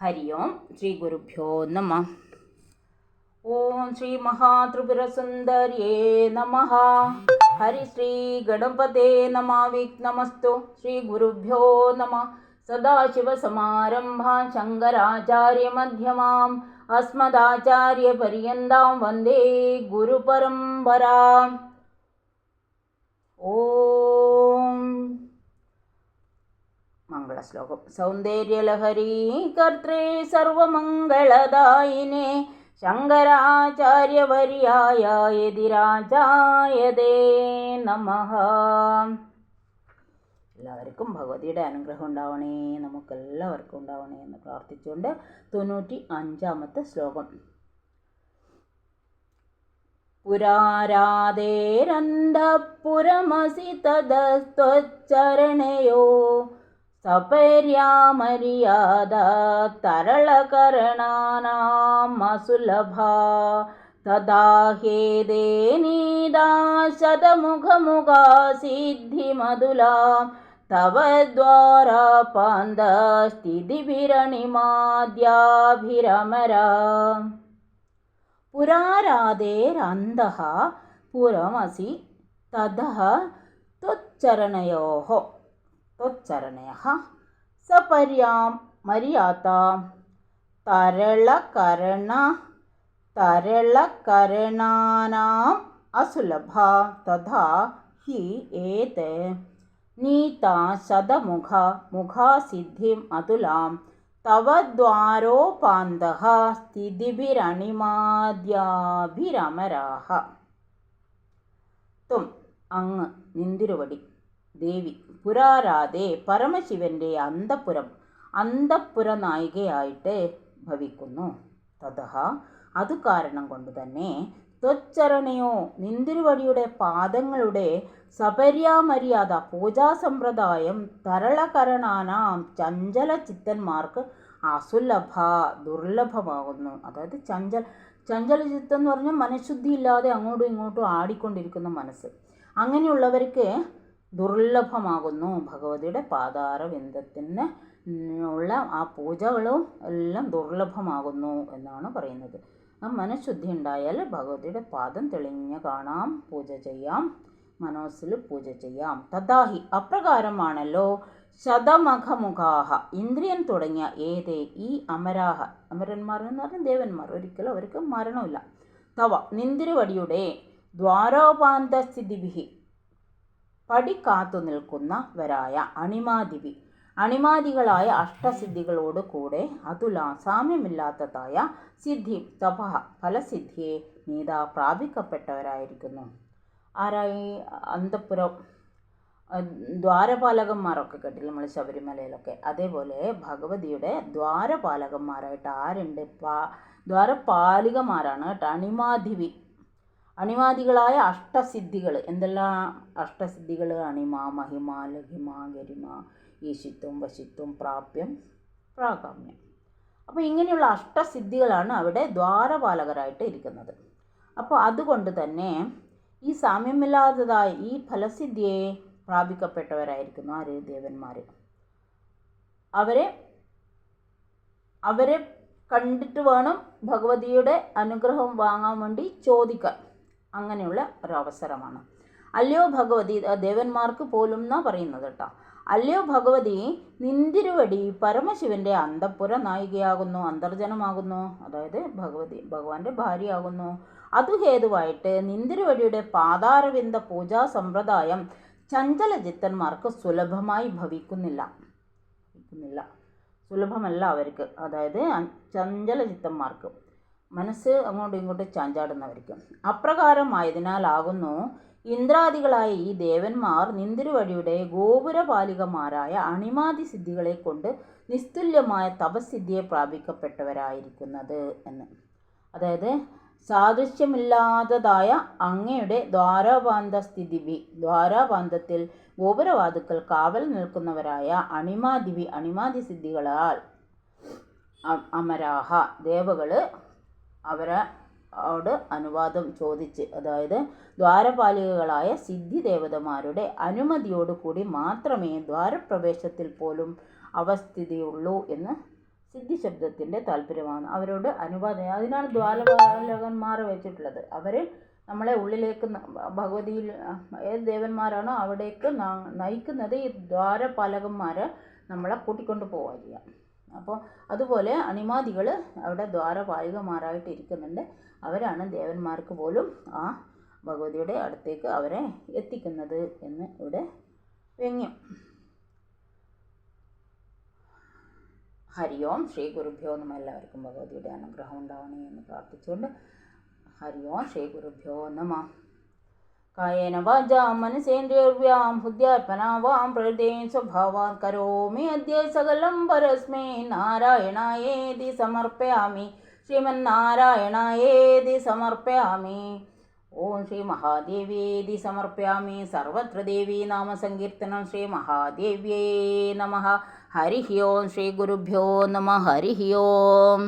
ഹരി ഓം ശ്രീ ഗുരുഭ്യോ നമഃ. ഓം ശ്രീ മഹാത്രിപുരസുന്ദര്യേ നമഃ. ഹരി ശ്രീ ഗണപതേ നമഃ. വിഘ്നമസ്തു. ശ്രീ ഗുരുഭ്യോ നമഃ. സദാശിവസമാരംഭാം ശങ്കരാചാര്യമധ്യമാം അസ്മദാചാര്യപര്യന്താം വന്ദേ ഗുരുപരമ്പരാം. ഓം മംഗളശ്ലോകം. സൗന്ദര്യലഹരീ കർത്രേ സർവമംഗളദായിനേ ശങ്കരാചാര്യവർയായ യതിരാജായതേ നമഃ. എല്ലാവർക്കും ഭഗവതിയുടെ അനുഗ്രഹം ഉണ്ടാവണേ, നമുക്കെല്ലാവർക്കും ഉണ്ടാവണേ എന്ന് പ്രാർത്ഥിച്ചുകൊണ്ട് 95-ാമത്തെ ശ്ലോകം. പുരാരാധേരന്തഃപുരമസി തദസ്ത്വച്ചരണയോ സപര്യാമര്യാദ തരളകരണാനാം അസുലഭാ തഥാ ഹേദേനീദാ ശതമുഖമുഖാ സിദ്ധിമധുലാം തവ ദ്വാരപാന്തസ്ഥിതിഭിരണിമാദ്യാഭിരമരാ. പുരാരാധേരന്തഃ പുരമസി തതഃ ത്വച്ചരണയോഃ ത്വച്ചരണയഃ സപര്യാമര്യാദാ തരളകരണാനാം അസുലഭാ തഥാ ഹി ഏതേ നീതാ ശതമുഖാ സിദ്ധിം അതുലാം തവ ദ്വാരോപാന്തഃ സ്ഥിതിഭിരണിമാദ്യാഭിരമരാഃ. ത്വം അങ്ങ് നിന്തിരുവടി ദേവി പുരാരാധേ പരമശിവന്റെ അന്തഃപുര നായികയായിട്ട് ഭവിക്കുന്നു. തതഃ അത് കാരണം കൊണ്ട് തന്നെ ത്വച്ചരണയോ നിന്തിരുവടിയുടെ പാദങ്ങളുടെ സപര്യാമര്യാദ പൂജാസമ്പ്രദായം തരളകരണാനാം ചഞ്ചല ചിത്തന്മാർക്ക് അസുലഭ ദുർലഭമാകുന്നു. അതായത് ചഞ്ചല ചിത്തം എന്ന് പറഞ്ഞാൽ മനഃശുദ്ധി ഇല്ലാതെ അങ്ങോട്ടും ഇങ്ങോട്ടും ആടിക്കൊണ്ടിരിക്കുന്ന മനസ്സ്, അങ്ങനെയുള്ളവർക്ക് ദുർലഭമാകുന്നു. ഭഗവതിയുടെ പാതാരവിന്ദത്തിന് ഉള്ള ആ പൂജകളും എല്ലാം ദുർലഭമാകുന്നു എന്നാണ് പറയുന്നത്. ആ മനഃശുദ്ധി ഉണ്ടായാൽ ഭഗവതിയുടെ പാദം തെളിഞ്ഞ കാണാം, പൂജ ചെയ്യാം, മനസ്സിൽ പൂജ ചെയ്യാം. തഥാഹി അപ്രകാരമാണല്ലോ ശതമഖമുഖാഹ ഇന്ദ്രിയൻ തുടങ്ങിയ ഏതേ ഈ അമരാഹ അമരന്മാർ എന്ന് പറഞ്ഞാൽ ദേവന്മാർ, ഒരിക്കലും അവർക്ക് മരണമില്ല. തവ നിന്തിരുവടിയുടെ ദ്വാരോപാന്തസ്ഥിതിഭിഹി പടി കാത്തു നിൽക്കുന്നവരായ അണിമാദികളായ അഷ്ടസിദ്ധികളോട് കൂടെ അതുല സാമ്യമില്ലാത്തതായ സിദ്ധി തപ ഫലസിദ്ധിയെ നീതാ പ്രാപിക്കപ്പെട്ടവരായിരിക്കുന്നു. ആരായി? അന്തഃപുരം ദ്വാരപാലകന്മാരൊക്കെ കേട്ടില്ല നമ്മൾ ശബരിമലയിലൊക്കെ. അതേപോലെ ഭഗവതിയുടെ ദ്വാരപാലകന്മാരായിട്ട് ആരുണ്ട്? ദ്വാരപാലികമാരാണ് കേട്ടോ. അണിമാദികളായ അഷ്ടസിദ്ധികൾ. എന്തെല്ലാം അഷ്ടസിദ്ധികൾ? അണിമ, മഹിമ, ലഘിമ, ഗരിമ, ഈശിത്വം, വശിത്വം, പ്രാപ്യം, പ്രാകാമ്യം. അപ്പോൾ ഇങ്ങനെയുള്ള അഷ്ടസിദ്ധികളാണ് അവിടെ ദ്വാരപാലകരായിട്ട് ഇരിക്കുന്നത്. അപ്പോൾ അതുകൊണ്ട് തന്നെ ഈ സാമ്യമില്ലാത്തതായ ഈ ഫലസിദ്ധിയെ പ്രാപിക്കപ്പെട്ടവരായിരിക്കുന്നു ആര്? ദേവന്മാർ. അവരെ കണ്ടിട്ട് വേണം ഭഗവതിയുടെ അനുഗ്രഹം വാങ്ങാൻ വേണ്ടി ചോദിക്കാൻ. അങ്ങനെയുള്ള ഒരവസരമാണ്. അല്ലയോ ഭഗവതി, ദേവന്മാർക്ക് പോലും എന്നാ പറയുന്നത് കേട്ടോ. അല്ലയോ ഭഗവതി, നിന്തിരുവടി പരമശിവന്റെ അന്തഃപുര നായികയാകുന്നു, അന്തർജനമാകുന്നു. അതായത് ഭഗവാന്റെ ഭാര്യയാകുന്നു. അതു ഹേതുവായിട്ട് നിന്തിരുവടിയുടെ പാതാരവിന്ദ പൂജാ സമ്പ്രദായം ചഞ്ചല ചിത്തന്മാർക്ക് സുലഭമായി ഭവിക്കുന്നില്ല. സുലഭമല്ല അവർക്ക്. അതായത് ചഞ്ചല ചിത്തന്മാർക്ക്, മനസ്സ് അങ്ങോട്ടും ഇങ്ങോട്ടും ചാഞ്ചാടുന്നവർക്ക്. അപ്രകാരമായതിനാലാകുന്നു ഇന്ദ്രാദികളായ ഈ ദേവന്മാർ നിന്തിരുവടിയുടെ ഗോപുരപാലികമാരായ അണിമാതി സിദ്ധികളെ കൊണ്ട് നിസ്തുല്യമായ തപസ്സിദ്ധിയെ പ്രാപിക്കപ്പെട്ടവരായിരിക്കുന്നത് എന്ന്. അതായത് സാദൃശ്യമില്ലാത്തതായ അങ്ങയുടെ ദ്വാരപാന്തത്തിൽ ഗോപുരവാതുക്കൾ കാവൽ നിൽക്കുന്നവരായ അണിമാതി സിദ്ധികളാൽ അമരാഹ ദേവകൾ അവരോട് അനുവാദം ചോദിച്ച്, അതായത് ദ്വാരപാലികകളായ സിദ്ധി ദേവതമാരുടെ അനുമതിയോടുകൂടി മാത്രമേ ദ്വാരപ്രവേശത്തിൽ പോലും അവസ്ഥിതിയുള്ളൂ എന്ന് സിദ്ധി ശബ്ദത്തിൻ്റെ താല്പര്യമാണ്. അവരോട് അനുവാദം, അതിനാണ് ദ്വാരപാലകന്മാരെ വെച്ചിട്ടുള്ളത്. അവർ നമ്മളെ ഉള്ളിലേക്ക് ഭഗവതിയിൽ ഏത് ദേവന്മാരാണോ അവിടേക്ക് നയിക്കുന്നത് ഈ ദ്വാരപാലകന്മാരെ നമ്മളെ കൂട്ടിക്കൊണ്ട് പോവുക ചെയ്യുക. അപ്പോൾ അതുപോലെ അണിമാദികൾ അവിടെ ദ്വാരപാലികമാരായിട്ട് ഇരിക്കുന്നുണ്ട്. അവരാണ് ദേവന്മാർക്ക് പോലും ആ ഭഗവതിയുടെ അടുത്തേക്ക് അവരെ എത്തിക്കുന്നത് എന്ന് ഇവിടെ വ്യംഗ്യം. ഹരി ഓം ശ്രീ ഗുരുഭ്യോ നമഃ. എല്ലാവർക്കും ഭഗവതിയുടെ അനുഗ്രഹം ഉണ്ടാവണേ എന്ന് പ്രാർത്ഥിച്ചുകൊണ്ട് ഹരി ഓം ശ്രീ ഗുരുഭ്യോ നമഃ. കായേന വാചാ മനസേന്ദ്രിയർവ്യാം ബുദ്ധ്യാത്മനാ വാം പ്രകൃതേൻ സ്വഭാവാത് കരോമി അദ്യ സകലം പരസ്മൈ നാരായണായേതി സമർപ്പയാമി. ശ്രീമന്നാരായണായേതി സമർപ്പയാമി. ഓം ശ്രീ മഹാദേവ്യേതി സമർപ്പയാമി. സർവത്ര ദേവീ നാമസങ്കീർത്തനം. ശ്രീ മഹാദേവ്യേ നമഃ. ഹരി ഓം ശ്രീ ഗുരുഭ്യോ നമഃ. ഹരി ഓം.